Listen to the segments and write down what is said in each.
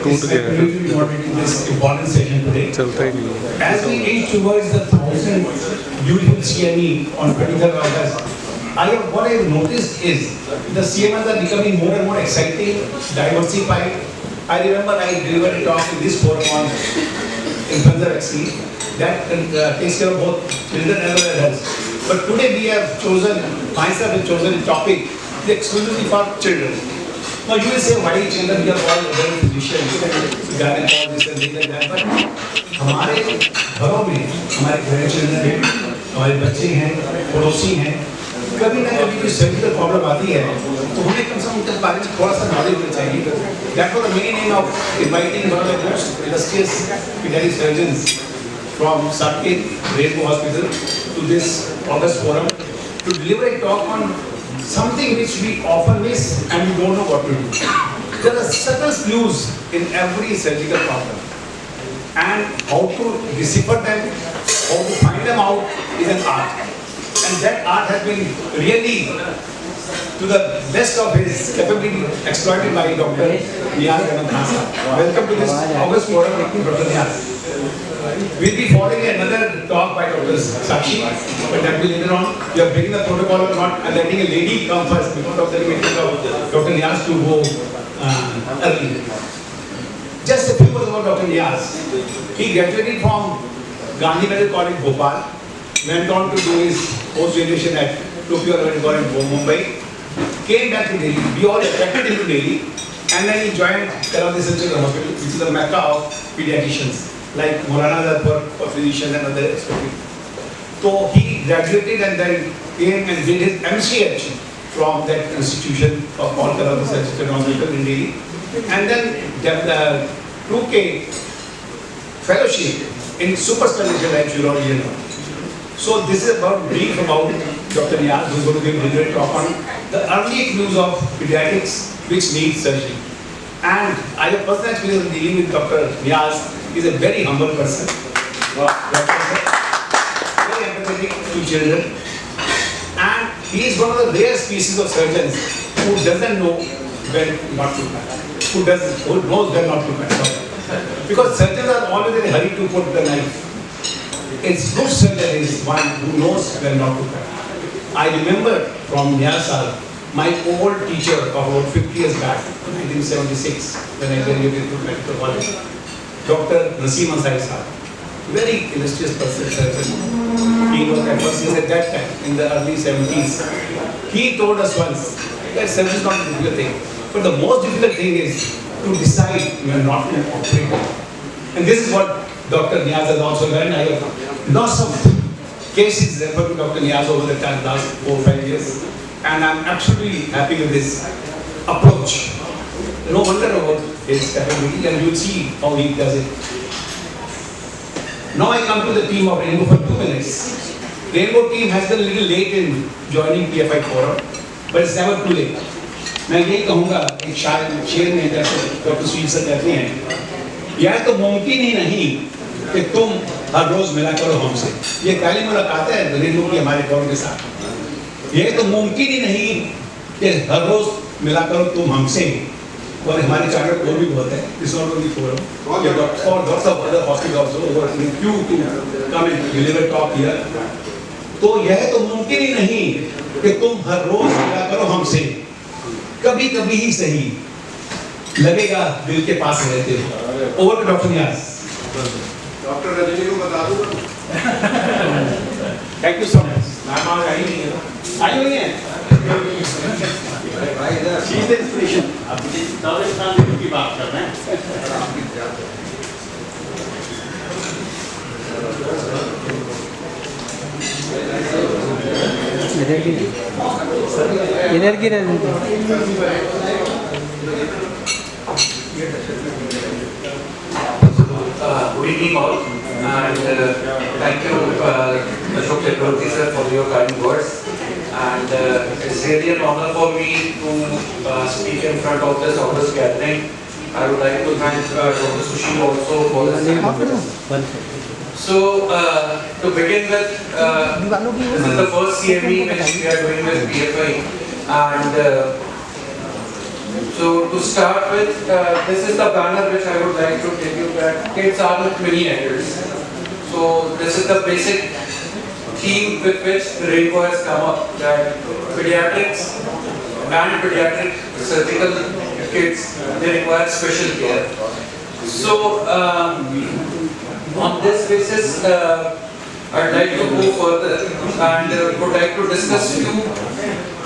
टूट गया this important session today. चलता ही नहीं है As we inch towards the 1000th beautiful CME on 23rd August, what I have noticed is the CMEs are becoming more and more exciting, diversified. I remember I delivered a talk in this forum on influenza vaccine that takes care of both children as well as adults. But today we have chosen, myself have chosen a topic exclusively for children. Now you will say, why children? We are all adult physicians, gynecologists and things like that. But हमारे घरों में हमारे grandchildren हैं, हमारे बच्चे हैं, पड़ोसी हैं, कभी ना कभी कोई सर्जिकल प्रॉब्लम आती है, तो हमें कम से कम उनके बारे में थोड़ा सा नॉलेज होना चाहिए. That was the main aim of inviting one of the most illustrious pediatric surgeons from Saket Rainbow Hospital to this August forum to deliver a talk on something which we often miss and we don't know what to do. There are subtle clues in every surgical problem, and how to decipher them, how to find them out is an art. And that art has been really, to the best of his capability, exploited by Dr. Niyaz Ahmed Khan. Welcome to this August forum, Dr. Niyaz. We'll be following another talk by Dr. Sakshi, but that will later on. We are breaking the protocol or not, and letting a lady come first because of the limitation of Dr. Niyaz to go early. Just a few words about Dr. Niyaz. He graduated from Gandhi Medical College, Bhopal, went on to do his post-graduation at Tokyo Medical College, Mumbai, came back to Delhi. We all attracted him to Delhi, and then he joined Karate Central Hospital, which is the mecca of pediatricians, like Maulana for physicians and other experts. So he graduated and then came and did his MCH from that institution of Paul Karate Central Hospital in Delhi, and then took a fellowship in super specialty like urology. So this is about brief about Dr. Niyaz, who is going to give a little talk on the early clues of pediatrics which need surgery. And I have personal experience in dealing with Dr. Niyaz. He is a very humble person. Very empathetic to children. And he is one of the rare species of surgeons who doesn't know when not to cut. Who knows when not to cut. Because surgeons are always in a hurry to put the knife. A good surgeon is one who knows when not to cut. I remember from Niyaz sir, my old teacher of about 50 years back, 1976, when I graduated from medical college, Dr. Naseem Ansari sir, very illustrious person, surgeon. He was at first at that time, in the early 70s. He told us once that surgery is not a difficult thing, but the most difficult thing is to decide when not to operate. And this is what Dr. Niyaz has also learned. I have lots of cases referred to Dr. Niyaz over the time, last 4 or 5 years. And I'm absolutely happy with this approach. No wonder about his capability, and you'll see how he does it. Now I come to the team of Rainbow for 2 minutes. Rainbow team has been a little late in joining PFI forum, but it's never too late. मैं यही कहूँगा, एक शेर में जैसे doctor सुशील sir कहते हैं, यह तो मुमकिन ही नहीं कि तुम हर रोज मिला करो हमसे. ये पहली मुलाकात है रेडियो की हमारे फोरम के साथ. ये तो मुमकिन ही नहीं कि हर रोज मिला करो तुम हमसे. और हमारे चार्टर और भी बहुत है. This not only forum. For lots of other hospitals also who are in queue to come and deliver talk here. तो यह तो मुमकिन ही नहीं कि तुम हर रोज मिला करो हमसे. कभी कभी ही सही लगेगा दिल के पास रहते हो. Over to doctor Niyaz. Doctor Rajni को बता दूं. Thank you so much. Ma'am आज आई नहीं है. आई नहीं है. She is the inspiration. आप दौलत की बात कर रहे हैं. इधर की रहने दो. Good evening all, and thank you Ashok Chakravarti sir for your kind words, and it's really an honor for me to speak in front of this August gathering. I would like to thank Dr. Sushil also for this. So to begin with, this is the first CME which we are doing with PFI, and So to start with, this is the banner which I would like to tell you that kids are not mini adults. So this is the basic theme with which Rainbow has come up, that pediatrics and pediatric surgical kids, they require special care. So on this basis, I'd like to go further and would like to discuss few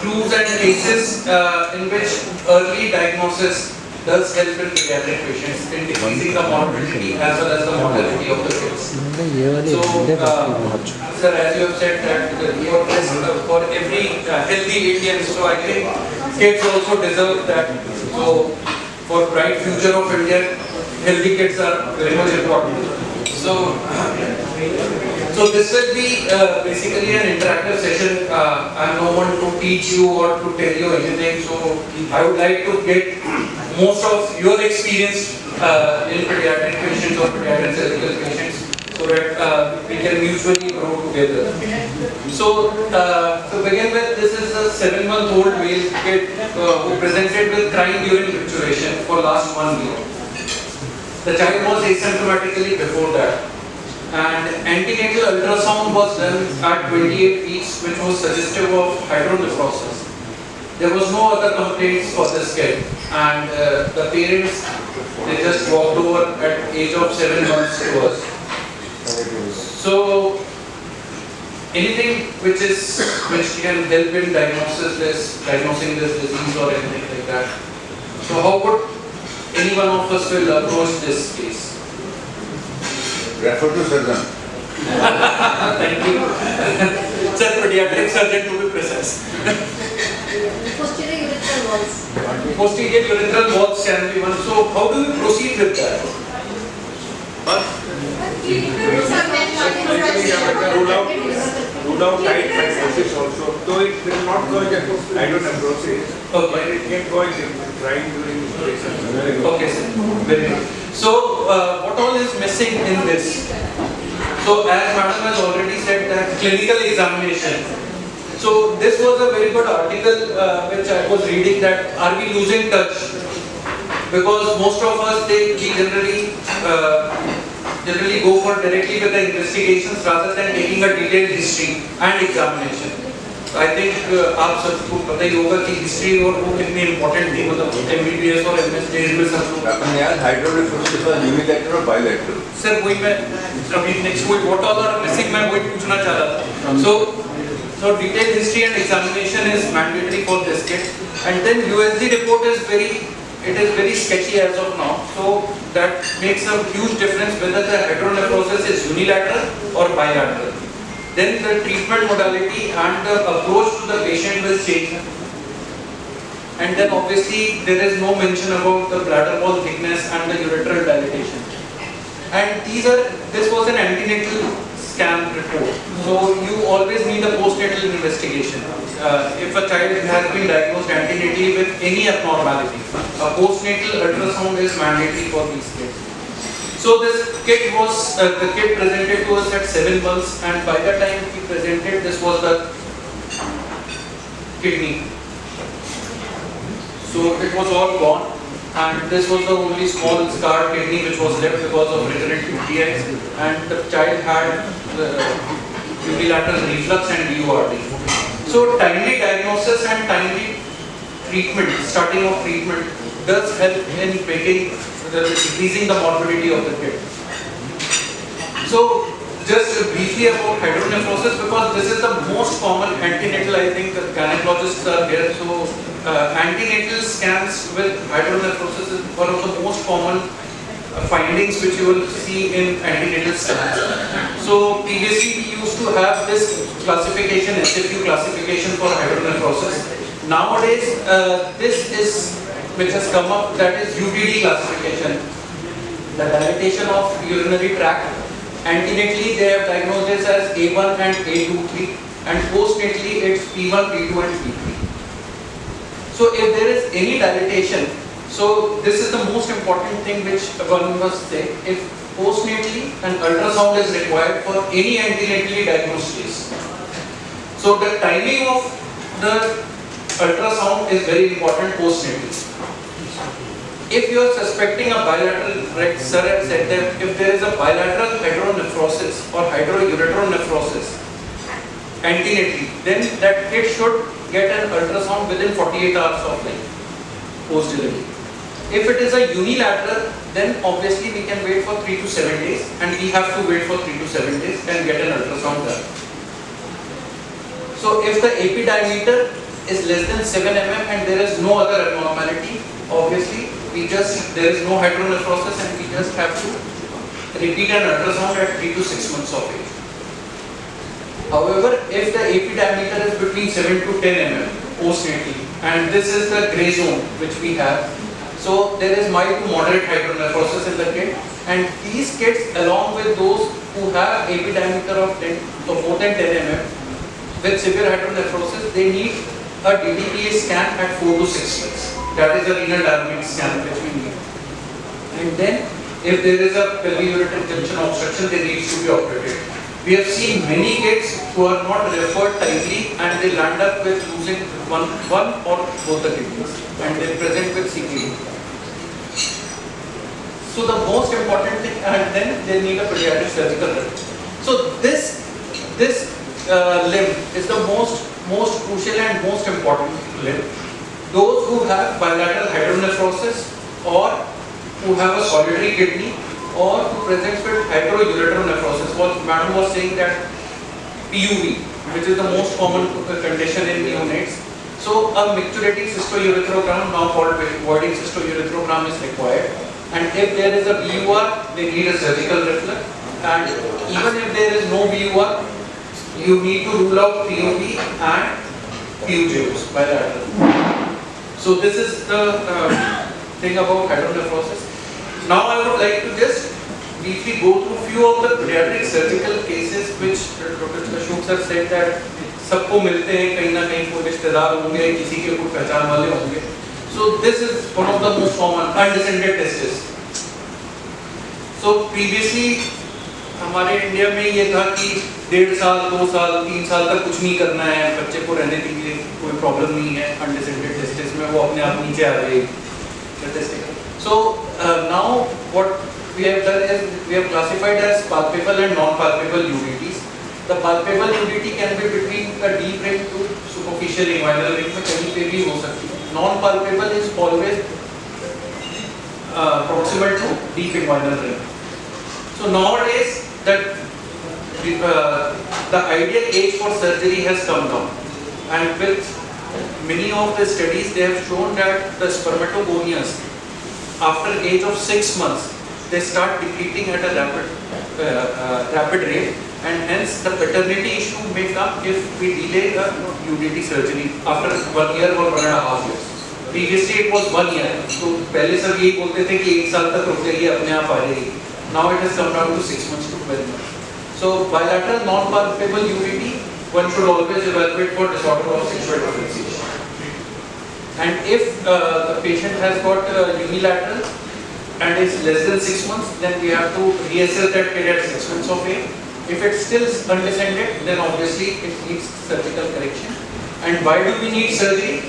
clues and cases in which early diagnosis does help in pediatric patients in decreasing the morbidity as well as the mortality of the kids. So, sir, as you have said that for every healthy Indian, so I think kids also deserve that. So, for bright future of India, healthy kids are very much important. So this will be basically an interactive session. I'm no one to teach you or to tell you anything. So I would like to get most of your experience in pediatric patients or pediatric surgical patients, so that we can mutually grow together. So to begin with, this is a 7-month-old male kid who presented with crying during observation for last 1 year. The child was asymptomatically before that, and antenatal ultrasound was done at 28 weeks, which was suggestive of hydronephrosis. There was no other complaints for this kid, and the parents, they just walked over at age of 7 months to us. So anything which can help in diagnosing this disease or anything like that. So how would any one of us will approach this case? Refer to surgeon. Thank you. Sir, pediatric surgeon to be precise. Posterior urethral walls. Posterior urethral walls can be one. So how do we proceed with that? Rule out tight fibrosis also. Though it will not go into hydronephrosis, but it can go into crying during operation. Okay, sir. Very good. So what all is missing in this? So as madam has already said that clinical examination. So this was a very good article which I was reading, that are we losing touch? Because most of us, we generally go for directly with the investigations rather than taking a detailed history and examination. I think आप सबको पता ही होगा कि history और वो कितनी important थी, मतलब MBBS और MS में सब लोग। अपन यार hydronephrosis was unilateral or bilateral? Sir, वही मैं अभी next week what all are missing मैं वही पूछना चाह रहा था। So detailed history and examination is mandatory for this kid, and then USG report is very sketchy as of now. So that makes a huge difference whether the hydronephrosis is unilateral or bilateral. Then the treatment modality and the approach to the patient will change. And then obviously there is no mention about the bladder wall thickness and the urethral dilatation. And this was an antenatal scan report. So you always need a postnatal investigation. If a child has been diagnosed antenatally with any abnormality, a postnatal ultrasound is mandatory for these kids. So this kid the kid presented to us at 7 months, and by the time he presented, this was the kidney. So it was all gone, and this was the only small scarred kidney which was left because of recurrent UTIs, and the child had unilateral reflux and DURD. So timely diagnosis and timely treatment, starting of treatment, does help in decreasing the morbidity of the kid. So just briefly about hydronephrosis, because this is the most common antenatal, I think gynecologists are there. So antenatal scans with hydronephrosis is one of the most common findings which you will see in antenatal scans. So previously we used to have this classification, SFU classification for hydronephrosis. Nowadays this is which has come up, that is UTD classification, the dilatation of urinary tract. Antenatally they have diagnosed this as A1 and A23, and postnatally it's P1, P2 and P3. So if there is any dilatation, so this is the most important thing which one must say. If postnatally an ultrasound is required for any antenatally diagnosed case. So the timing of the ultrasound is very important postnatally. if you are suspecting a bilateral, right, sir had said that if there is a bilateral hydronephrosis or hydroureteronephrosis antenatally, then that kid should get an ultrasound within 48 hours of life post-delivery. If it is a unilateral, then obviously we can wait for 3 to 7 days, and we have to wait for 3 to 7 days and get an ultrasound done. So if the AP diameter is less than 7 mm and there is no other abnormality, obviously there is no hydronephrosis and we just have to repeat an ultrasound at 3 to 6 months of age. However, if the AP diameter is between 7 to 10 mm postnatally, and this is the gray zone which we have, so there is mild to moderate hydronephrosis in the kid, and these kids along with those who have AP diameter of 10 or more than 10 mm with severe hydronephrosis, they need a DTPA scan at 4 to 6 weeks. That is a renal dynamic scan which we need. And then if there is a pelvic junction obstruction, they need to be operated. We have seen many kids who are not referred timely and they land up with losing one or both the kidneys and they present with CKD. So the most important thing, and then they need a pediatric surgical limb. So this limb is the most crucial and most important limb. Those who have bilateral hydronephrosis or who have a solitary kidney or who presents with hydroureteronephrosis. What madam was saying that PUV, which is the most common condition in neonates. So a micturating cystourethrogram, now called voiding cystourethrogram, is required. And if there is a BUR, they need a surgical reflux. And even if there is no BUR, you need to rule out POV and PUJs bilateral. So this is the thing about hydronephrosis. Now I would like to just briefly go through few of the pediatric surgical cases which Dr. Ashok sir said that सबको मिलते हैं कहीं ना कहीं कोई रिश्तेदार होंगे किसी के कोई पहचान वाले होंगे. So this is one of the most common undescended testes. So previously हमारे इंडिया में ये था कि 1.5 साल 2 साल 3 साल तक कुछ नहीं करना है, बच्चे को रहने के लिए कोई प्रॉब्लम नहीं है, अनडिसेंडेड टेस्टिस में वो अपने आप नीचे आ जाएगी. So now what we have done is we have classified as palpable and non-palpable UDTs. The palpable UDT can be between a deep ring to superficial inguinal ring में कहीं पे भी हो सकती है. Non-palpable is always proximal to deep inguinal ring. So nowadays the ideal age for surgery has come down, and with many of the studies they have shown that the spermatogonias after age of 6 months they start depleting at a rapid rate, and hence the paternity issue may come if we delay the UDT surgery after 1 year or 1.5 years. Previously it was 1 year, तो पहले सब यही बोलते थे कि 1 साल तक रुक जाइए अपने आप आ जाएगी. Now it has come down to 6 months to 12 months. So bilateral non-palpable UDT, one should always evaluate for disorder of sexual differentiation. And if the patient has got unilateral and is less than 6 months, then we have to reassess that kid at 6 months of age. If it's still undescended, then obviously it needs surgical correction. And why do we need surgery?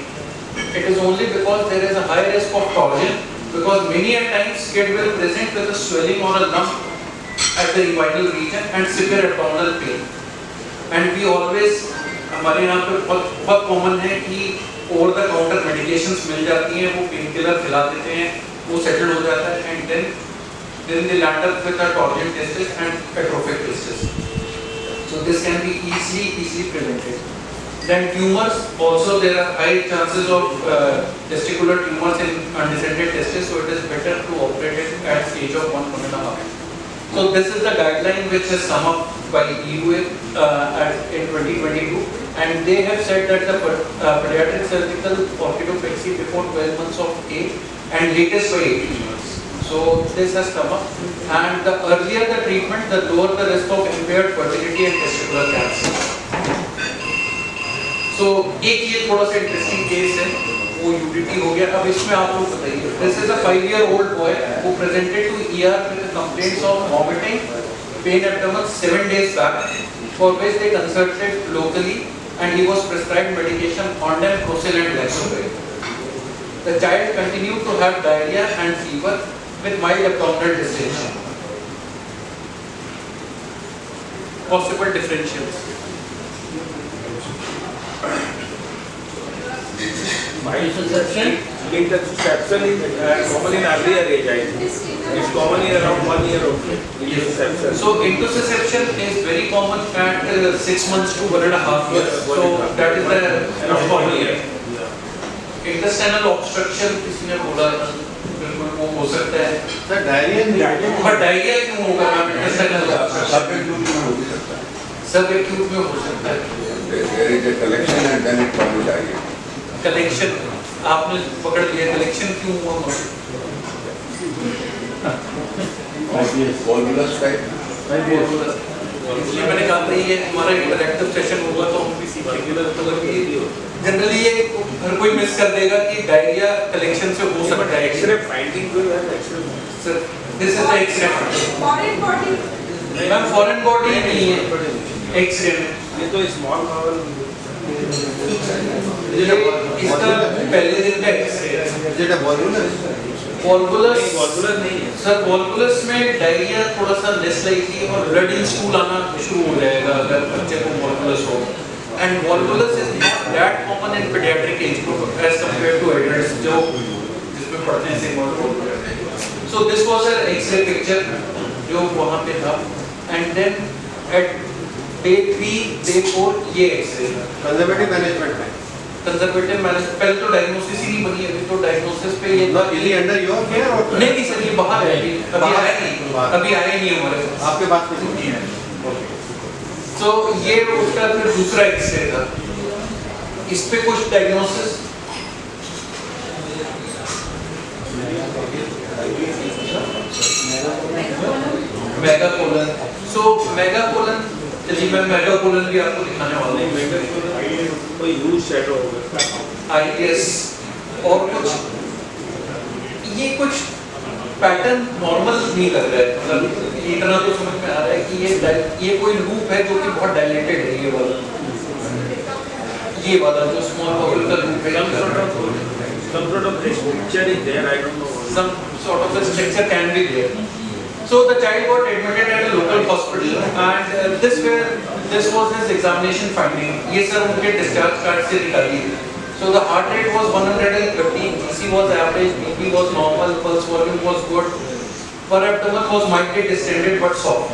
It is only because there is a high risk of torsion, because many a times kid will present with a swelling or a lump at the inguinal region and severe abdominal pain. And we always, हमारे यहाँ पे बहुत common है कि over the counter medications मिल जाती हैं, वो pain killer खिला देते हैं, वो settled हो जाता है, and then they land up with a torsion testis and atrophic testis. So this can be easily prevented. Then tumors, also there are high chances of testicular tumors in undescended testes, so it is better to operate it at age of 1.5. So this is the guideline which has come up by EUA in 2022, and they have said that the pediatric surgical orchidopexy before 12 months of age and latest by 18 months. So this has come up, and the earlier the treatment, the lower the risk of impaired fertility and testicular cancer. So एक ये थोड़ा सा interesting case है, वो UDT हो गया. अब इसमें आप लोग बताइए. This is a 5-year-old boy who presented to ER with complaints of vomiting, pain abdomen 7 days back, for which they consulted locally, and he was prescribed medication Ondem, Procel and Lexapro. The child continued to have diarrhea and fever with mild abdominal distension. Possible differentials. Intussusception is common in earlier age, I think. It's common in around 1 year old. Intussusception. So intussusception is very common at 6 months to 1.5 years. So that is the Around 1 year. intestinal obstruction किसी ने बोला बिल्कुल वो हो सकता है. Sir diarrhoea नहीं पर डायरिया क्यों होगा मैम? intestinal obstruction सब एक्यूट में हो भी सकता है. सब एक्यूट में हो सकता है. There is a collection and then it comes diarrhea. Collection आपने पकड़ लिया. कलेक्शन क्यों हुआ? Volvulus type. इसलिए मैंने कहा था ये हमारा इंटरैक्टिव सेशन होगा तो हम भी सीखेंगे. तो जनरली ये हर कोई मिस कर देगा कि डायरिया कलेक्शन से हो सकता है. X-ray finding जो है X-ray. Sir this is the X-ray. Foreign body ma'am foreign body नहीं है एक्सरे में. ये तो स्मॉल बाउल इसका पहले दिन का एक्सरे है. जेटा volvulus. वॉल्वुलस वॉल्वुलर नहीं है. सर वॉल्वुलस में डायरिया थोड़ा सा लेस लाइकली और ब्लड इन स्टूल आना शुरू हो जाएगा अगर बच्चे को वॉल्वुलस हो. And volvulus is not that common in paediatric age group as compared to adults जो जिसमें पढ़ने से volvulus. So this was an X-ray picture जो वहां पे था. And then at day 3 day 4 ये एक्सरे Conservative management में. Conservative management. पहले तो डायग्नोसिस ही नहीं बनी. अभी तो डायग्नोसिस पे ये Not really under your care or नहीं सर ये बाहर है. अभी आया नहीं. अभी आया नहीं हमारे पास. आपके पास में नहीं है. तो ये उसका फिर दूसरा एक्सरे था. इस पे कुछ डायग्नोसिस मेगाकोलन. सो मेगाकोलन चलिए मैं मेगाकोलन भी आपको दिखाने वाला हूँ. कोई यूज शैडो होगा. आईटीएस और कुछ ये कुछ पैटर्न नॉर्मल नहीं लग रहा है. मतलब इतना तो समझ में आ रहा है कि ये कोई लूप है जो कि बहुत डायलेटेड है. ये वाला जो स्मॉल बबल का लूप है. Some sort of structure is there. I don't know. Some sort of a structure can be there. So the child got admitted at a local hospital and this was his examination finding. ये sir उनके discharge card से निकाली. So the heart rate was 130, EC was average, BP was normal, pulse volume was good. Per abdomen was mildly distended but soft.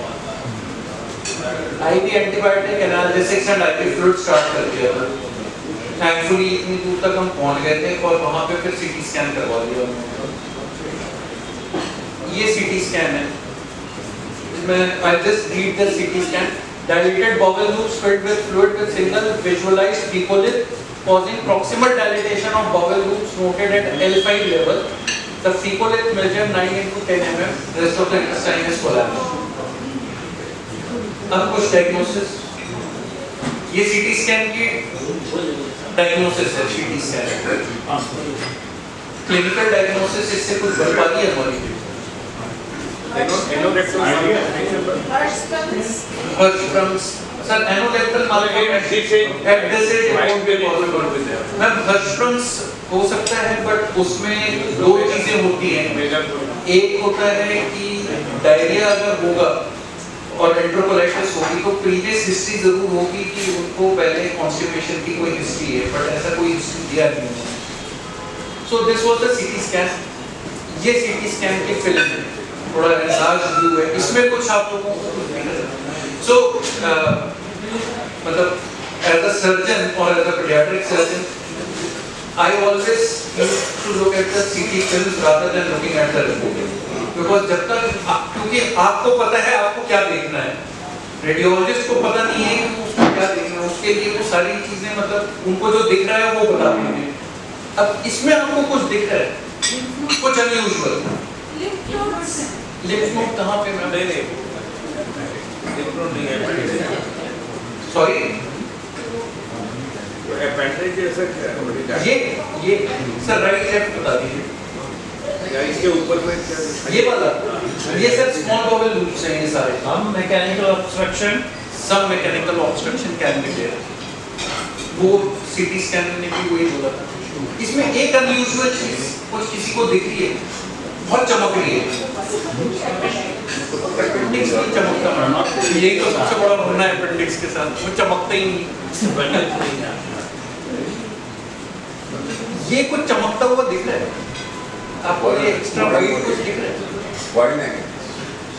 IV antibiotic, analgesics and IV fluid start कर दिया था. Thankfully इतनी दूर तक हम पहुंच गए थे और वहाँ पे फिर CT scan करवा दिया. ये CT scan है. इसमें I'll just read the CT scan. Dilated bowel loops filled with fluid with single visualized fecolith causing proximal dilatation of bowel loops noted at L5 level. The fecolith measured 9 into 10 mm. Rest of the intestine is collapsed. अब कुछ diagnosis. ये CT scan की diagnosis है. CT scan. Clinical diagnosis इससे कुछ बन पाती है हमारी. Anorectal Hirschsprung's. Sir, anorectal malformation at this age it won't be possible. Ma'am Hirschsprung's हो सकता है बट उसमें दो चीजें होती हैं. एक होता है कि डायरिया अगर होगा और एंट्रोकोलाइटिस होगी तो प्रीवियस हिस्ट्री जरूर होगी कि उनको पहले कॉन्स्टिपेशन की कोई हिस्ट्री है बट ऐसा कोई हिस्ट्री दिया नहीं है. सो this was the CT scan. ये सीटी स्कैन की फिल्म है. थोड़ा एनलार्ज व्यू है. इसमें कुछ आप लोगों को सो मतलब एज अ सर्जन और as a paediatric surgeon I always used to look at the CT films rather than looking at the report. Because जब तक क्योंकि आपको पता है आपको क्या देखना है. रेडियोलॉजिस्ट को पता नहीं है कि उसको क्या देखना है. उसके लिए वो सारी चीजें मतलब उनको जो दिख रहा है वो बताते हैं. अब इसमें आपको कुछ दिख रहा है कुछ अनयूजुअल. लिम्फ नोड कहाँ पे मैम? नहीं सॉरी appendage जैसा क्या है? ये सर राइट लेफ्ट बता दीजिए. या इसके ऊपर में क्या? ये वाला ये सर स्मॉल बॉवल लूप्स हैं ये सारे. Some mechanical obstruction Some mechanical obstruction can be there. वो सीटी स्कैन ने भी वही बोला था। इसमें एक अनयूजुअल चीज कुछ किसी को दिख रही है, बहुत चमक रही है। अपेंडिक्स नहीं चमकता मैडम, यही तो सबसे बड़ा भरना है अपेंडिक्स के साथ, वो चमकता ही नहीं। ये कुछ चमकता हुआ दिख रहा है आपको, ये एक्स्ट्रा वाइट कुछ दिख रहा है? वाइन है,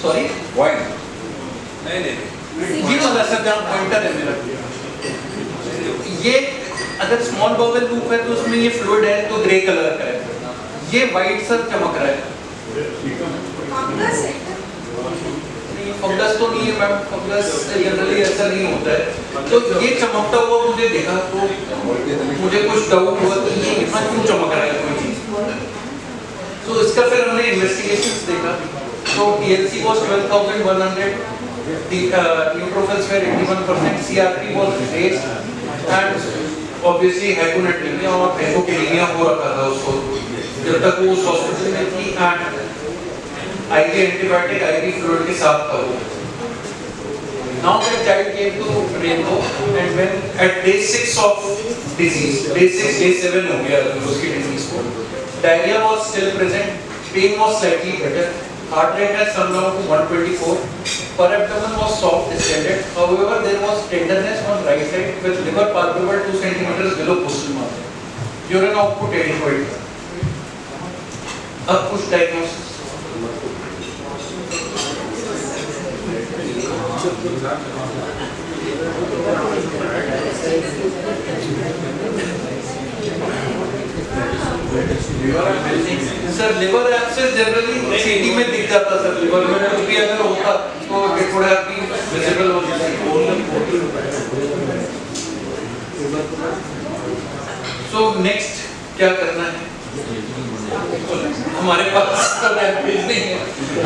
सॉरी वाइन ये वाला सर जहाँ पॉइंटर है मेरा, ये अगर स्मॉल बबल लूप है तो उसमें ये फ्लूइड है तो ग्रे कलर का है, ये वाइट सर चमक रहा है। फंगस तो नहीं है मैम, फंगस जनरली ऐसा नहीं होता है। तो ये चमकता हुआ मुझे देखा तो मुझे कुछ डाउट हुआ कि ये इतना क्यों चमक रहा है कोई चीज। तो इसका फिर हमने इन्वेस्टिगेशंस देखा। तो TLC was 12,100, the neutrophils were 81%, CRP was raised, and obviously hyponatremia और hypokalemia हो रखा था उसको जब तक वो उस हॉस्पिटल में थी, and IV antibiotic, IV fluid के साथ था वो। Now the child came to Rainbow, and when at day 6 of disease, day 6, day 7 हो गया उसकी disease को, diarrhea was still present, pain was slightly better, heart rate has come down to 124, per abdomen was soft distended, however there was tenderness on right side with liver palpable 2 cm below postal margin, urine output adequate। अब कुछ diagnosis sir liver abscess generally सीटी में दिख जाता sir, liver में कुछ भी अगर होता तो it would have been visible on the so next क्या करना है हमारे पास नहीं है।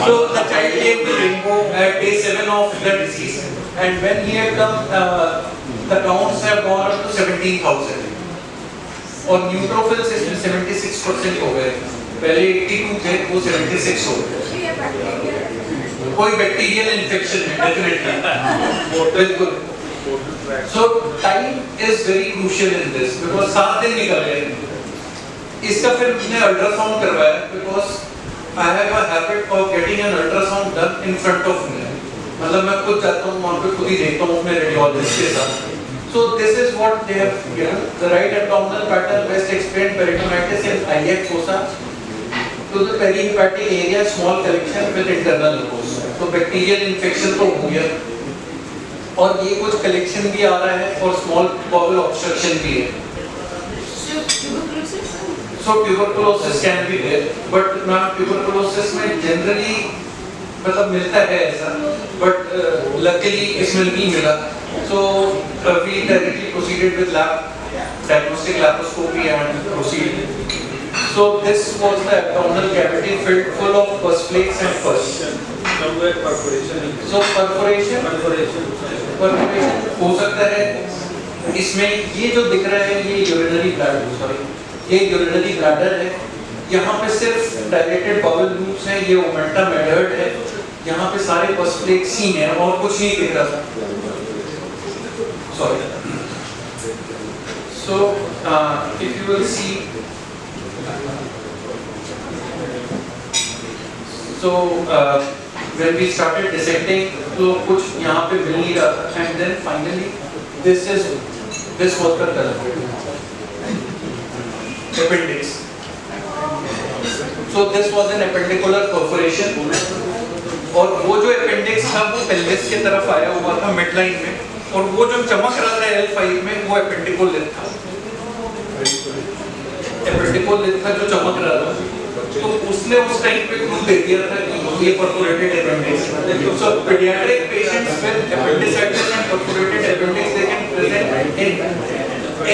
So the child came to Rainbow at day 7 of the disease, and when he had come, the counts have gone up to 17,000, और neutrophils इसमें 76% हो गए, पहले 82 थे वो 76 हो गए। कोई बैक्टीरियल इन्फेक्शन है डेफिनेटली, बिल्कुल। So time is very crucial in this because 7 दिन निकल गए। इसका फिर मैंने अल्ट्रासाउंड करवाया because I have a habit of getting an ultrasound done in front of me, मतलब मैं खुद जाता हूँ वहाँ पे खुद ही देखता हूँ अपने रेडियोलॉजिस्ट के साथ। So this is what they have given: the right abdominal pattern, best explained peritonitis in iliac fossa, to the perihepatic area, small collection with internal mucosa। तो बैक्टीरियल इन्फेक्शन तो हो गया और ये कुछ कलेक्शन भी आ रहा है और स्मॉल बॉवल ऑब्स्ट्रक्शन भी है। So tuberculosis can be there, but now tuberculosis में generally मतलब मिलता है ऐसा, but luckily इसमें नहीं मिला। So we directly proceeded with lab diagnostic laparoscopy and proceeded. So this was the abdominal cavity filled full of pus flakes and pus. somewhere perforation So perforation हो सकता है इसमें। ये जो दिख रहा है ये यूरिनरी ब्लैडर, सॉरी ये यूरिनरी ब्लैडर है। यहाँ पे सिर्फ डायलेटेड बाउल लूप्स हैं, ये ओमेंटा मेडर्ड है, यहाँ पे सारे पस फ्लेक्स ही हैं और कुछ नहीं दिख रहा था। Sorry. So if you will see, so when we started dissecting, तो कुछ यहाँ पे मिल नहीं रहा था, and then finally this was the appendix. So this was an appendicular perforation, और वो जो appendix था वो pelvis की तरफ आया हुआ था midline में, और वो जो चमक रहा था L5 में वो appendicolith था। appendicolith था जो चमक रहा था, तो उसने उस टाइम पे क्लू दे दिया था कि ये perforated appendix। So pediatric patients with appendicitis and perforated appendix they can present in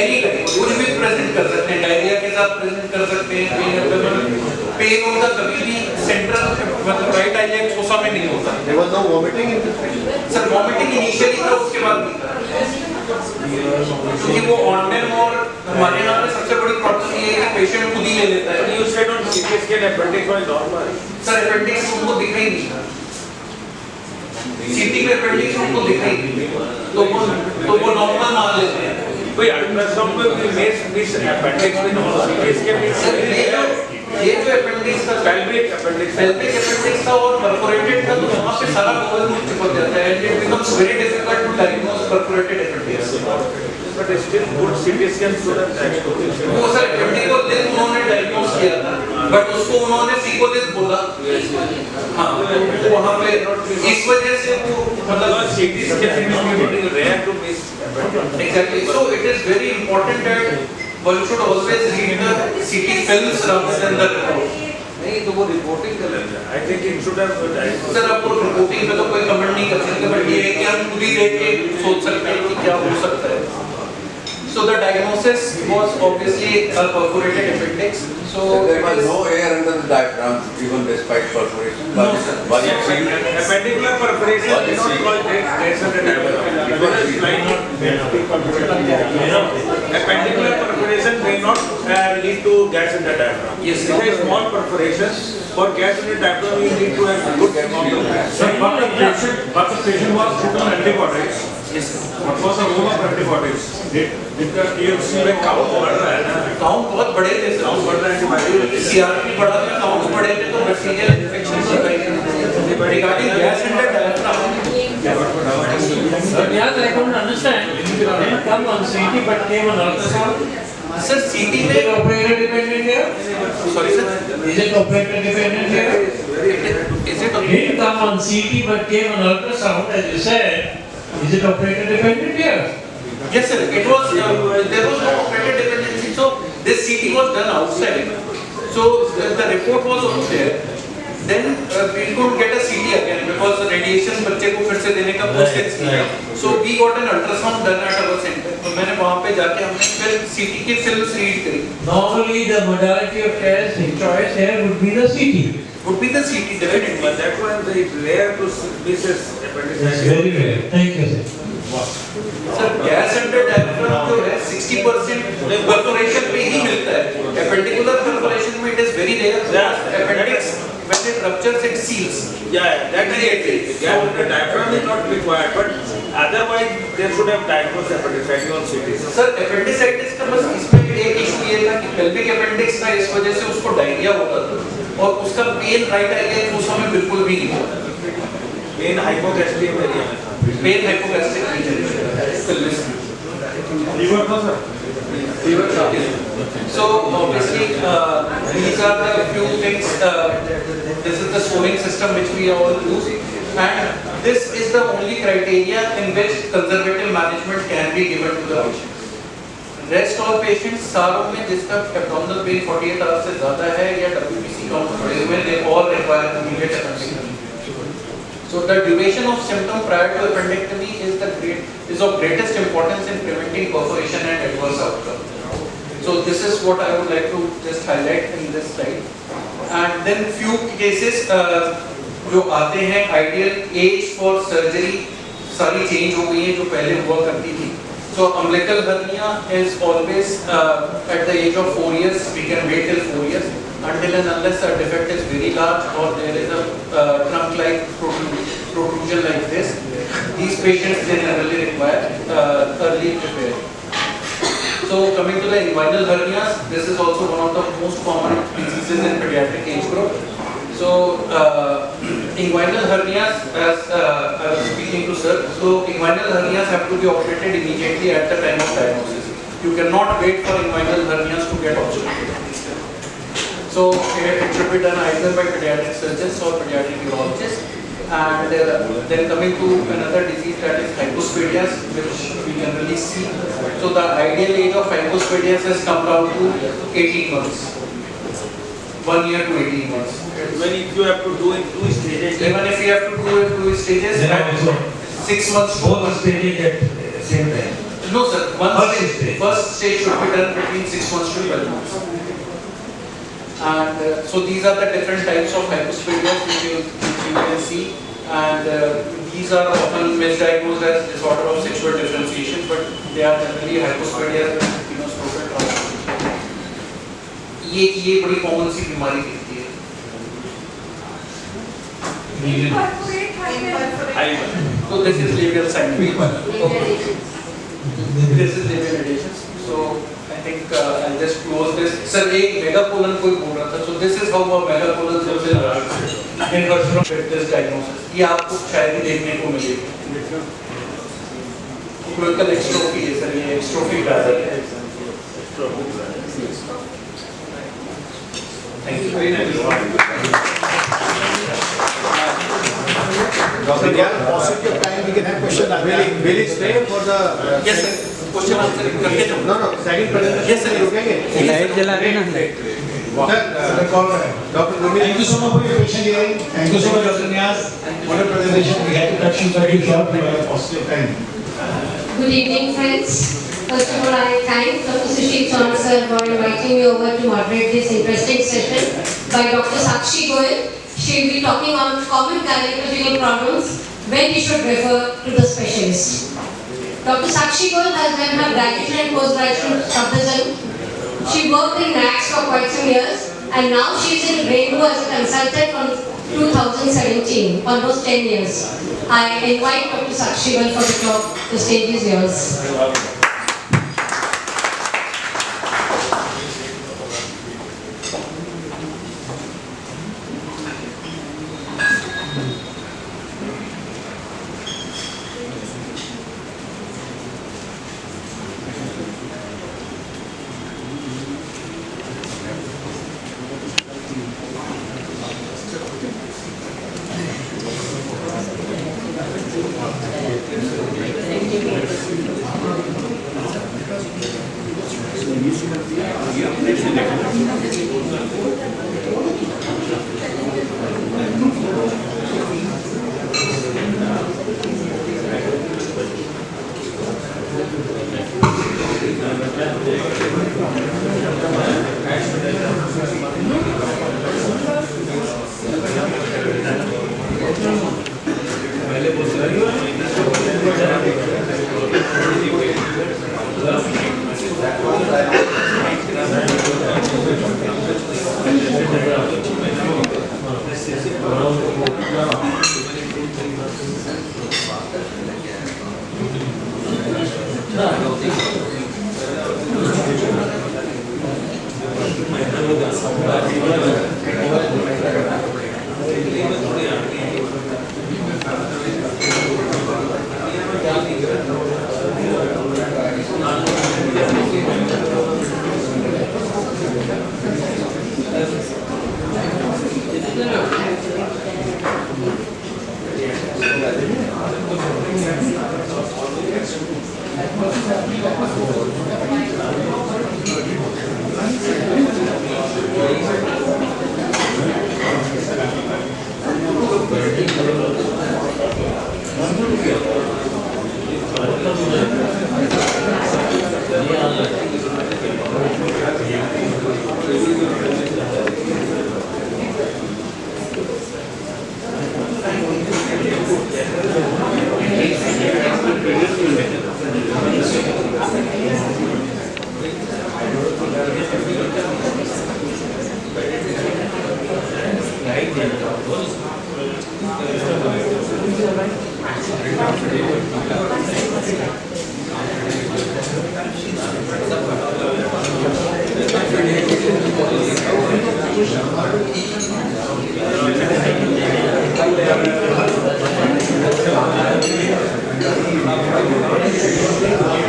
any type, कुछ भी प्रेजेंट कर सकते हैं, डायरिया के साथ प्रेजेंट कर सकते हैं, पेन होता कभी भी सेंट्रल मतलब राइट आइलियक फोसा में नहीं होता। There was no vomiting in this patient? Sir vomiting initially था, उसके बाद नहीं था, क्योंकि वो ऑनलाइन और हमारे यहाँ पे सबसे बड़ी प्रॉब्लम ये है कि पेशेंट खुद ही ले लेता है। you said on CT scan appendix was normal sir appendix उनको दिख ही नहीं था, सीटी में अपेंडिक्स उनको दिख ही नहीं, तो वो नॉर्मल मान लेते हैं। तो कोई अल्ट्रासाउंड में भी मिस अपेंडिक्स में सीरीज के भी ये जो अपेंडिक्स का pelvic appendix pelvic appendix था और perforated था, तो वहाँ पे सारा bowel चिपक जाता है and it becomes very difficult to diagnose perforated appendix. but still good CT scan should have diagnosed. वो सर appendix उन्होंने diagnose किया था, but उसको उन्होंने सिकोलिस बोला. हाँ, तो वहाँ पे इस वजह से वो मतलब CT scan is rare to miss appendix. exactly. So it is very important that one should always read the CT films rather than the report. नहीं तो वो रिपोर्टिंग कर लेते हैं. I think it should have diagnosed. Sir आपको reporting पे तो कोई कमेंट नहीं कर सकते, बट ये है कि हम खुद ही देख के सोच सकते हैं कि क्या हो सकता है. So the diagnosis was obviously a perforated appendix. So There was no air under the diaphragm even despite perforation. No, sir. Was it sealed? Appendicular perforation What is is not it? called gas under diaphragm. It was Appendicular perforation may not lead to gas in the diaphragm. Yes, It is a small perforation. For gas in the diaphragm, you need to have good amount of gas. Sir, but the patient was put on antibiotics. yes, sir. What was the role of antibiotics? Did the TFC में count बढ़ रहा है ना? Count बहुत बड़े थे sir. Count बढ़ रहा है antibiotic. CRP बढ़ा था, काउंट बढ़े थे तो बैक्टीरियल इन्फेक्शन हो गई. Regarding gas and the diaphragm, Yes, I couldn't understand. Didn't come on CT but came on ultrasound. sir CT Is it में operator dependent here? sorry sir, Is it operator dependent here? is it okay? Didn't come on CT but came on ultrasound, as you said. Is it operator dependent here? Yes sir, it was there was no operator dependency, so this CT was done outside. So the report was also there. Then we couldn't get a CT again because the radiation बच्चे को फिर से देने का process किया. So we got an ultrasound done at our center. तो मैंने वहाँ पे जाके हमने फिर CT की फिल्म्स रीड करी. Normally the modality of test choice here would be the CT. Would be the CT definitely. But that one is rare to miss appendicitis. It's very rare. Thank you, sir. Sir gas under diaphragm जो है 60% perforation में ही मिलता है. Appendicular perforation में it is very rare. Appendix when it ruptures it seals. Yeah, that is it. Gas in the diaphragm is not required, but otherwise they should have diagnosed appendicitis on CT. Sir appendicitis का बस इसमें एक issue ये था कि pelvic appendix था, इस वजह से उसको डायरिया होता था और उसका पेन राइट आइलेट उस समय बिल्कुल भी नहीं होता. Main hypogastria area में था. Pain hypogastric region. Fever था sir. So obviously these are the few things. This is the scoring system which we all use, and this is the only criteria in which conservative management can be given to the patient. Rest all patients सारों में जिसका abdominal pain 48 hours से ज़्यादा है या WBC count बढ़े हुए, they all require immediate appendectomy. So the duration of symptom prior to appendectomy is of greatest importance in preventing perforation and adverse outcome. So this is what I would like to just highlight in this slide. And then few cases जो आते हैं, ideal age for surgery सारी change हो गई है जो पहले हुआ करती थी. So umbilical hernia is always at the age of 4 years. We can wait till 4 years. Until and unless a defect is very large or there is a trunk-like protrusion like this, these patients generally require early repair. So coming to the inguinal hernias, this is also one of the most common diseases in pediatric age group. So inguinal hernias, as I was speaking to sir, so inguinal hernias have to be operated immediately at the time of diagnosis. You cannot wait for inguinal hernias to get obstructed. So it should be done either by pediatric surgeons or pediatric urologists. And then coming to another disease, that is hypospadias, which we generally see. So the ideal age of hypospadias has come down to 18 months. 1 year to 18 months. When if you have to do in 2 stages, Even if you have to do it 2 stages, Then at also 6 months. both stages at same time. No sir, First stage. first stage should be done between 6 months to 12 months. And so these are the different types of hypospadias which you can see, and these are often misdiagnosed as disorder of sexual differentiation, but they are generally hypospadias with penoscrotal transformation. ये बड़ी common सी बीमारी दिखती है. So this is labial sign. This is labial radiation. I'll just close this. Sir, एक megacolon कोई बोल रहा था. So this is how a megacolon in her with this diagnosis. ये आपको शायद ही देखने को मिलेगी. Cloacal extrophy है सर, ये extrophy rather है. Thank you very much. Dr. Dyan, possibly of time we can have question. Will it stay for the? Yes sir. Question answer करके जाओ. No, second presentation. Yes sir. रुकेंगे. Light जला देना. Dr. Gumi. Thank you so much for your patient hearing. Thank you so much, Dr. Niaz. What a presentation. We had to cut you very short for a possible time. Good evening, friends. First of all, I thank Dr. Sushil Chauhan sir for inviting me over to moderate this interesting session by Dr. Sakshi Goel. She will be talking on common gynecological problems when we should refer to the specialist. Dr. Sakshi Goel has done her graduation and post-graduation Safdarjung. She worked in NACS for quite some years and now she is in Rainbow as a consultant from 2017, almost 10 years. I invite Dr. Sakshi Goel for the talk. The stage is yours.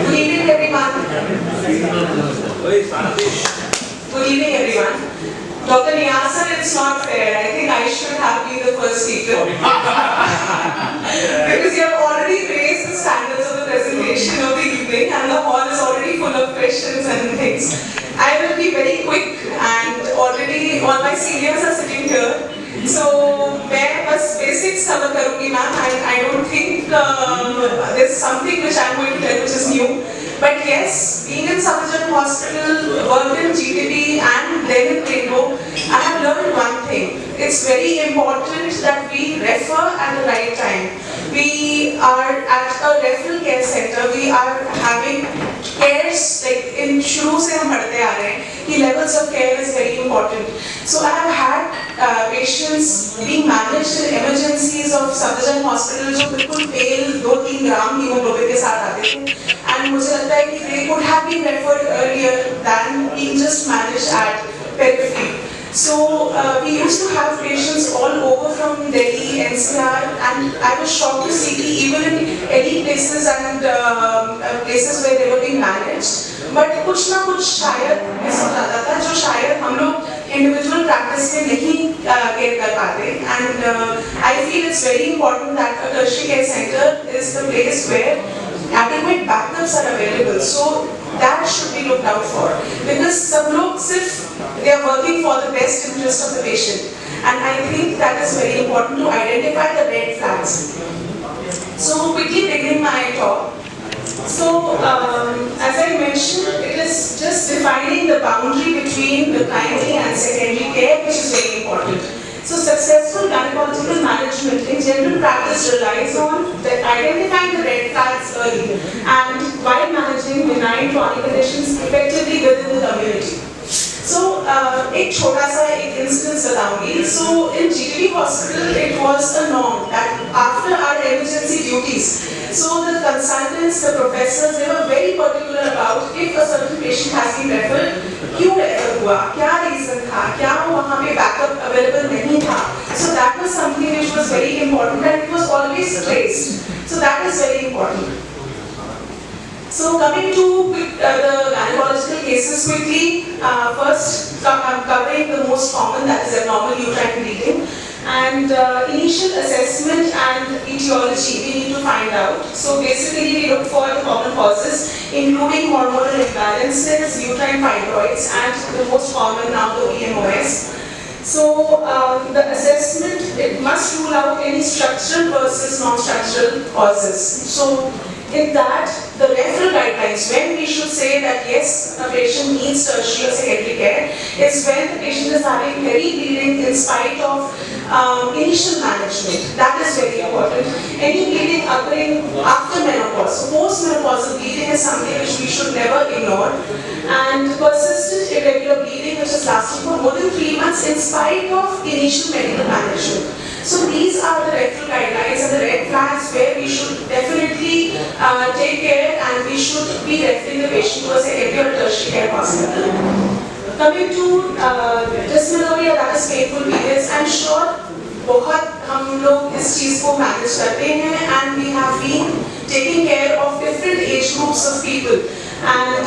Good evening, everyone. Good evening, everyone. Dr. Niaz sir, it's not fair. I think I should have been the first speaker. Because you have already raised the standards of the presentation of the evening and the hall is already full of questions and things. I will be very quick and already all my seniors are sitting here. So, मैं बस basics cover करूँगी ma'am. I don't think there's something which I'm going to tell which is new. But yes, being in Safdarjung Hospital, worked in GTB and then in Rainbow, I have learned one thing. It's very important that we refer at the right time. We are at a referral care center. We are having cares like in शुरू से हम पढ़ते आ रहे हैं कि levels of care is very important. So I have had patients being managed in emergencies of Safdarjung Hospital जो बिल्कुल pale 2-3 ग्राम haemoglobin के साथ आते थे. And मुझे लगता है कि they could have been referred earlier than just manage at periphery. So we used to have patients all over from Delhi, NCR, and I was shocked to see even in elite places and places where they were being managed. But कुछ ना कुछ शायद miss हो जाता था जो शायद हम लोग individual practice में नहीं care कर पाते. And I feel it's very important that a tertiary care center is the place where adequate backups are available. So that should be looked out for, because सब लोग सिर्फ they are working for the best interest of the patient, and I think that is very important to identify the red flags. So quickly beginning my talk. So as I mentioned, it is just defining the boundary between the primary and secondary care, which is very important. So successful gynecological management in general practice relies on identifying the red flags early and while managing benign chronic conditions effectively within the community. So एक छोटा सा एक instance बताऊंगी. So in GTD hospital it was a norm that after our emergency duties, so the consultants, the professors, they were very particular about if a certain patient has been referred, क्यों refer हुआ, क्या reason था, क्या वहाँ पे backup available नहीं था. So that was something which was very important and it was always traced. So that is very important. So coming to the gynecological cases quickly, first I'm covering the most common, that is abnormal uterine bleeding, and initial assessment and etiology we need to find out. So basically we look for the common causes including hormonal imbalances, uterine fibroids, and the most common now the VMOS. So the assessment, it must rule out any structural versus non-structural causes. So in that, the referral guidelines, when we should say that yes, a patient needs tertiary or secondary care, is when the patient is having heavy bleeding in spite of initial management. That is very important. Any bleeding occurring after menopause, so post-menopausal bleeding is something which we should never ignore. And persistent irregular bleeding which is lasting for more than 3 months in spite of initial medical management. So these are the referral guidelines and the red flags where we should definitely take care and we should be referring the patient to a secondary or tertiary care hospital. Coming to dysmenorrhea, that is painful periods, I'm sure बहुत हम लोग इस चीज़ को manage करते हैं and we have been taking care of different age groups of people and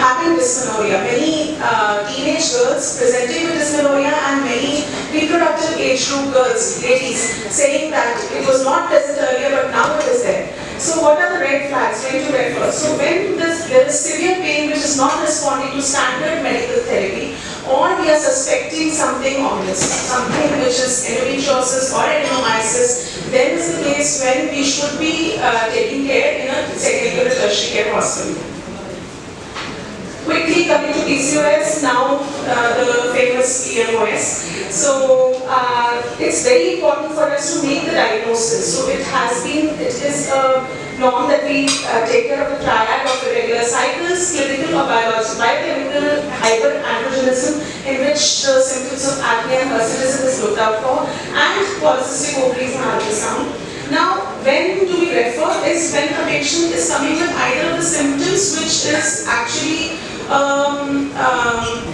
having dysmenorrhea. Many teenage girls presenting with dysmenorrhea and many reproductive age group girls, ladies, saying that it was not present earlier but now it is there. So what are the red flags when to refer? So when there is severe pain which is not responding to standard medical therapy, or we are suspecting something ominous, something which is endometriosis or adenomyosis, then is the case when we should be taking care in a secondary or tertiary care hospital. Quickly coming to PCOS, now the famous PMOS. So it's very important for us to make the diagnosis. So it is a norm that we take care of the triad of irregular cycles, clinical or biological, biochemical hyperandrogenism, in which the symptoms of acne and hirsutism is looked out for, and polycystic ovaries and ultrasound. Now, when do we refer is when a patient is coming with either of the symptoms which is actually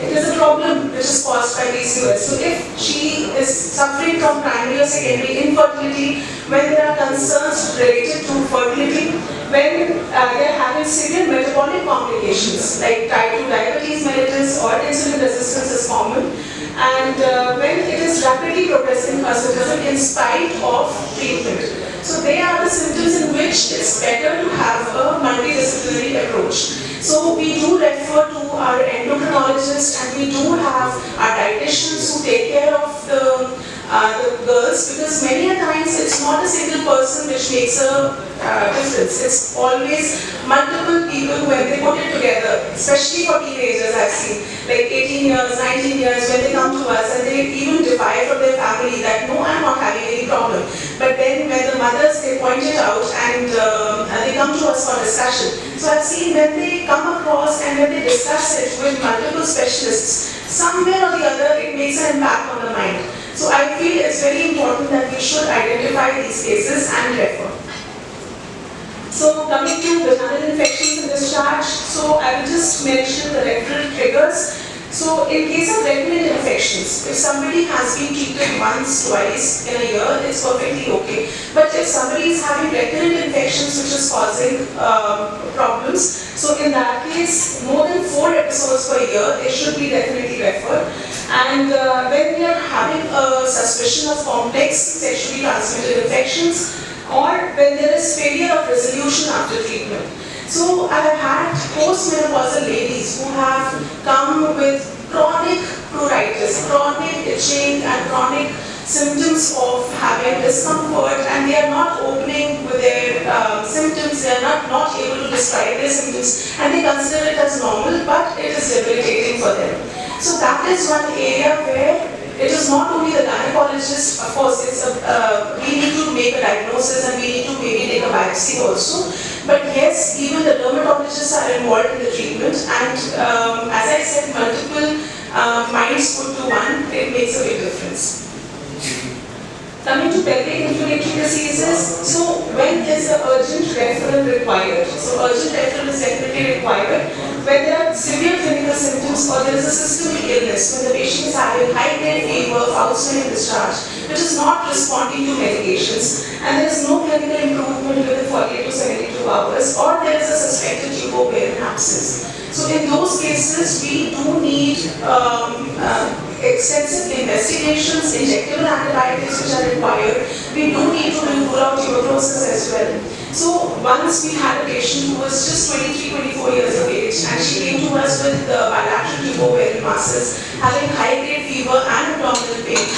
it is a problem which is caused by PCOS. So if she is suffering from primary or secondary infertility, when there are concerns related to fertility, when they are having severe metabolic complications like type 2 diabetes mellitus or insulin resistance is common, and when it is rapidly progressing hirsutism in spite of treatment. So they are the symptoms in which it's better to have a multidisciplinary approach. So we do refer to our endocrinologists and we do have our dietitians who take care of the girls, because many a times it's not a single person which makes a difference. It's always multiple people when they put it together, especially for teenagers I've seen, like 18 years, 19 years, when they come to us and they even defy from their family that no, I'm not having any problem. But then when the mothers, they point it out and they come to us for discussion. So I've seen when they come across and when they discuss it with multiple specialists, somewhere or the other it makes an impact on the mind. So I feel it's very important that we should identify these cases and refer. So coming to vaginal infections and discharge, so I will just just mention the referral triggers. So in case of recurrent infections, if somebody has been treated once, twice in a year, it's perfectly okay. But if somebody is having recurrent infections which is causing problems, so in that case, more than 4 episodes per year, it should be definitely referred. And when we are having a suspicion of complex sexually transmitted infections, or when there is failure of resolution after treatment. So I have had postmenopausal ladies who have come with chronic pruritus, chronic itching and chronic symptoms of having discomfort, and they are not opening with their symptoms, they are not able to describe their symptoms, and they consider it as normal, but it is debilitating for them. So that is one area where it is not only the gynecologist, of course, we need to make a diagnosis and we need to maybe take a biopsy also. But yes, even the dermatologists are involved in the treatment, and as I said, multiple minds put to one, it makes a big difference. Coming to pelvic inflammatory diseases, so when is the urgent referral required? So urgent referral is definitely required when there are severe clinical symptoms or there is a systemic illness, when the patient is having high-grade fever, foul-smelling discharge, which is not responding to medications, and there is no clinical improvement within 48 to 72 hours, or there is a suspected tubo-ovarian abscess. So in those cases, we do need extensive investigations, injectable antibiotics which are required. We do need to rule out tuberculosis as well. So once we had a patient who was just 23, 24 years of age, and she came to us with bilateral tubo-ovarian masses, having high-grade fever and abdominal pain.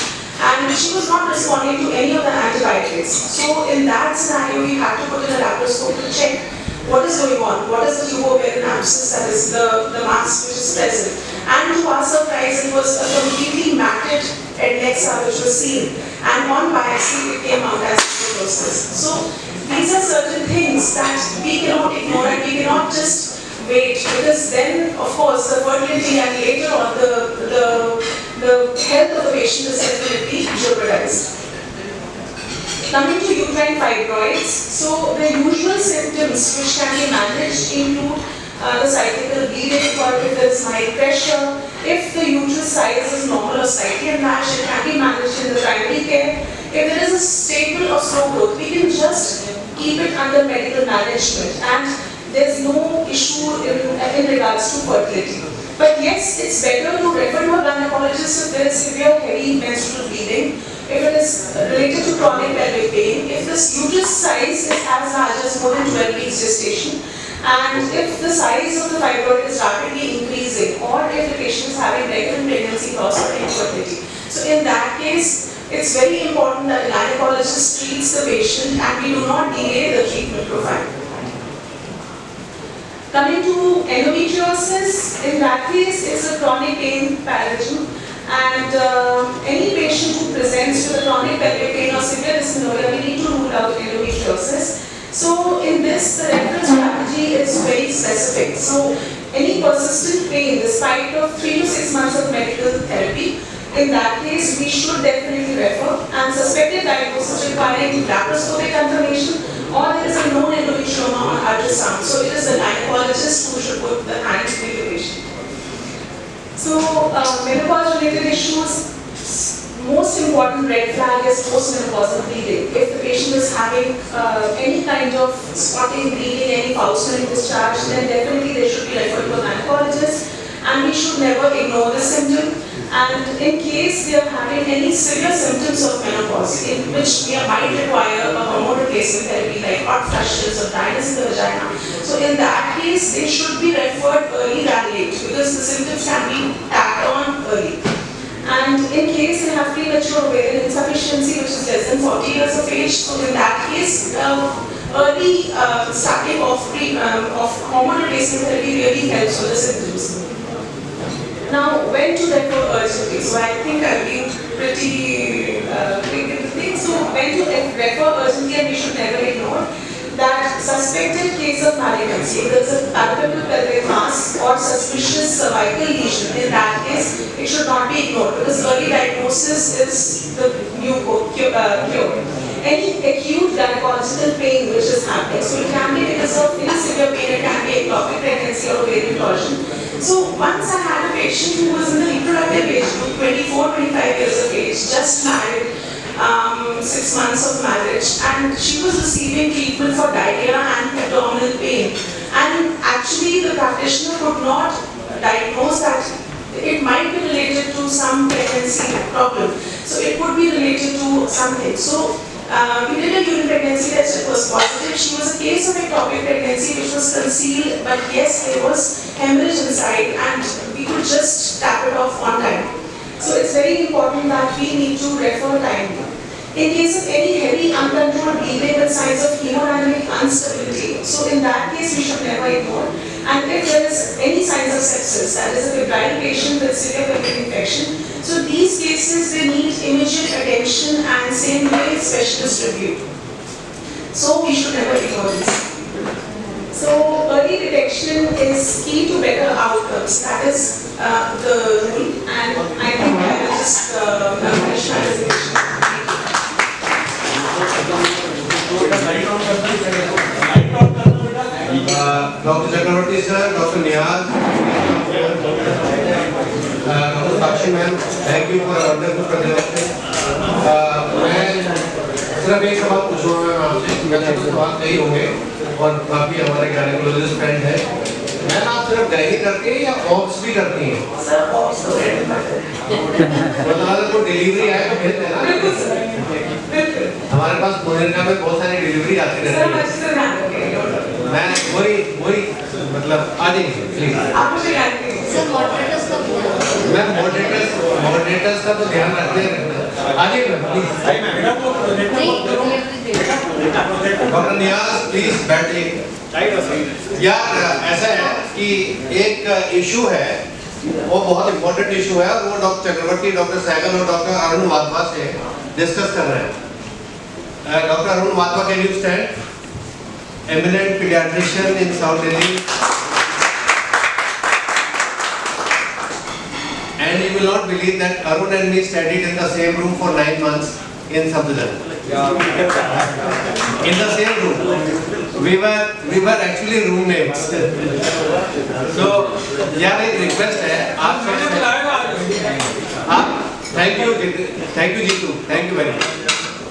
And she was not responding to any of the antibiotics. So in that scenario, we had to put in a laparoscope to check what is going on, what is the tubo-ovarian abscess, that is the mass which is present. And to our surprise, it was a completely matted adnexa which was seen. And on biopsy, it came out as tuberculosis. So these are certain things that we cannot ignore, and we cannot just wait, because then, of course, the fertility and later on the health of the patient is definitely jeopardized. Coming to uterine fibroids, so the usual symptoms which can be managed include the cyclical bleeding, or if there is mild pressure, if the uterus size is normal or slightly enlarged, it can be managed in the primary care. If there is a stable or slow growth, we can just keep it under medical management, and there is no issue in regards to fertility. But yes, it's better to refer to a gynecologist if there is severe heavy menstrual bleeding, if it is related to chronic pelvic pain, if the uterus size is as large as more than 12 weeks gestation, and if the size of the fibroid is rapidly increasing, or if the patient is having recurrent pregnancy loss or infertility. So in that case, it's very important that the gynecologist treats the patient and we do not delay the treatment profile. Coming to endometriosis, in that case, it's a chronic pain pathogen, and any patient who presents with a chronic pelvic pain or severe dysmenorrhea, we need to rule out endometriosis. So in this, the reference strategy is very specific. So any persistent pain, despite of 3 to 6 months of medical therapy, in that case, we should definitely refer, and suspected diagnosis requiring laparoscopic confirmation, or there is a known endometrioma on ultrasound. So it is the gynecologist who should put the hand to the patient. So menopause-related issues, most important red flag is postmenopausal bleeding. If the patient is having any kind of spotting, bleeding, any foul-smelling discharge, then definitely they should be referred to a gynecologist, and we should never ignore the symptom. And in case they are having any severe symptoms of menopause, in which we might require a hormone replacement therapy like hot flushes or dryness in the vagina, so in that case they should be referred early than late, because the symptoms can be tacked on early. And in case they have premature ovarian insufficiency, which is less than 40 years of age, so in that case, early starting of hormone replacement therapy really helps with the symptoms. Now, when to refer urgently? So I think I've been pretty quick in the thing. So when to refer urgently, and we should never ignore that suspected case of malignancy, if there is a palpable pelvic mass or suspicious cervical lesion, in that case, it should not be ignored, because early diagnosis is the new cure. any acute gynecological pain which is happening. So it can be because of any severe pain, it can be ectopic pregnancy or ovarian torsion. So once I had a patient who was in the reproductive age group, 24, 25 years of age, just married, 6 months of marriage, and she was receiving treatment for diarrhea and abdominal pain. And actually the practitioner could not diagnose that it might be related to some pregnancy problem. So it could be related to something. So we did a urine pregnancy test, it was positive. She was a case of ectopic pregnancy which was concealed, but yes, there was hemorrhage inside and we could just tap it off on time. So it's very important that we need to refer timely. In case of any heavy uncontrolled bleeding with signs of hemodynamic instability, so in that case we should never ignore. And if there is any signs of sepsis, that is a febrile patient with severe pulmonary infection, so these cases they need immediate attention and same way specialist review. So we should never ignore this. So early detection is key to better outcomes. That is the rule, and I think I will just finish my presentation. Dr. Chakravarti sir, Dr. Niyaz, Dr. Sakshi ma'am, thank you for a wonderful presentation. मैं सिर्फ एक सवाल पूछूंगा मैं आपसे, मैंने आपसे सवाल कही होंगे और काफी हमारे गायनेकोलॉजिस्ट फ्रेंड है। मैम आप सिर्फ गायनी करती हैं या ऑप्स भी करती हैं? मतलब कोई डिलीवरी आए तो भेज देना। हमारे पास मोनिका में बहुत सारी डिलीवरी आती रहती है। मैं वही मतलब आ जाइए प्लीज। सर मॉडरेटर्स का मैं मॉडरेटर्स का तो ध्यान रखते हैं। आ जाइए ma'am please. Doctor Niyaz please बैठिए। यार ऐसा है कि एक इशू है, वो बहुत इम्पोर्टेंट इशू है और वो डॉक्टर चक्रवर्ती, डॉक्टर सहगल और डॉक्टर अरुण वाधवा से डिस्कस कर रहे हैं। Doctor Arun Wadhwa, can you stand? Eminent pediatrician in South Delhi, and you will not believe that Arun and me studied in the same room for 9 months in Safdurjung. In the same room, we were actually roommates. So, यार एक request है आप thank you Jitu, thank you very much.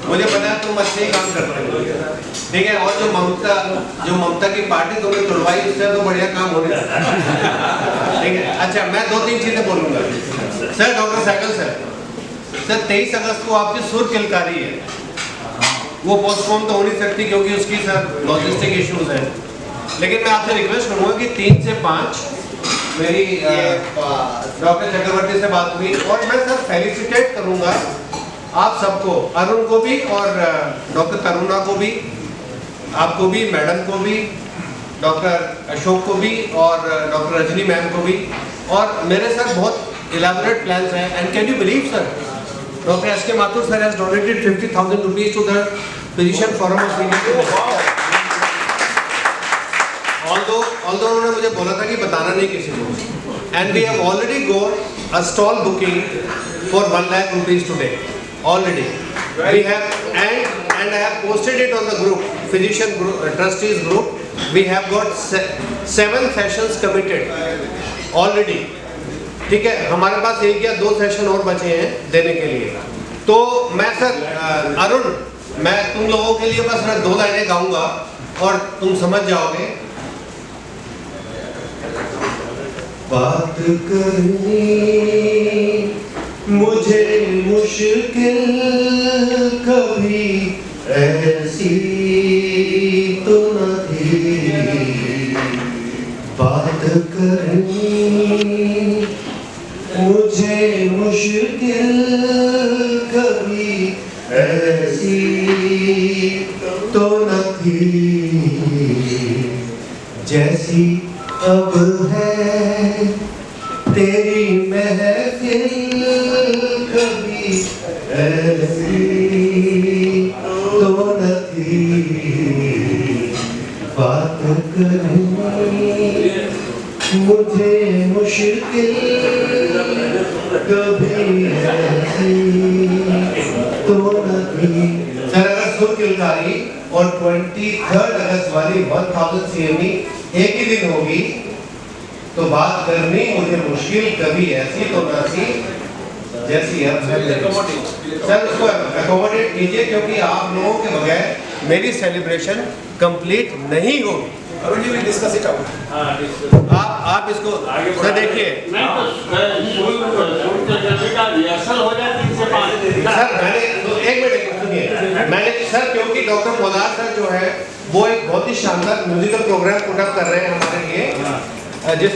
मुझे पता है तुम अच्छे ही काम करते हो, ठीक है। और जो ममता की पार्टी तुमने तुड़वाई उससे तो बढ़िया काम होने लगा, ठीक है। अच्छा मैं 2-3 चीजें बोलूंगा सर। डॉक्टर सहगल सर 23 अगस्त को आपकी सुर किलकारी है, वो पोस्टपोन तो हो नहीं सकती क्योंकि उसकी सर लॉजिस्टिक इश्यूज हैं, लेकिन मैं आपसे रिक्वेस्ट करूंगा कि 3 से 5 मेरी डॉक्टर चक्रवर्ती से बात हुई और मैं सर फेलिसिटेट करूंगा आप सबको, अरुण को भी और डॉक्टर तरुणा को भी, आपको भी, मैडम को भी, डॉक्टर अशोक को भी और डॉक्टर रजनी मैम को भी। और मेरे सर बहुत इलाबोरेट प्लान्स हैं and can you believe sir, doctor S K Mathur sir has donated 50,000 rupees to the physician forum of India. Although उन्होंने मुझे बोला था कि बताना नहीं किसी को, and we have already got a stall booking for 1 lakh rupees today already. We have and I have posted it on the group, physician group, trustees group. We have got 7 sessions committed already. ठीक है, हमारे पास 1 या 2 session और बचे हैं देने के लिए। तो मैं सर अरुण, मैं तुम लोगों के लिए बस मैं 2 लाइनें गाऊंगा और तुम समझ जाओगे। बात करनी मुझे मुश्किल कभी ऐसी तो न थी, बात करनी मुझे मुश्किल कभी ऐसी तो न थी, जैसी अब है तेरी महफिल कभी ऐसी तो न थी, बात करनी मुझे मुश्किल कभी ऐसी तो न थी। सर अगर सुर किलकारी और 23 अगस्त वाली 1000 CME एक ही दिन होगी, तो बात करनी मुझे मुश्किल कभी ऐसी तो ना थी जैसी अब है। सर उसको अकोमोडेट कीजिए, क्योंकि आप लोगों के बगैर मेरी सेलिब्रेशन कंप्लीट नहीं होगी। Arun ji will discuss it out. आप इसको सर देखिए नहीं तो रिहर्सल हो जाए 3 से 5 दिन का। सर, मैंने तो एक मिनट सुनिए, मैंने सर क्योंकि डॉक्टर मोदार सर जो है वो एक बहुत ही शानदार म्यूजिकल प्रोग्राम पुट अप कर रहे हैं हमारे लिए, जिस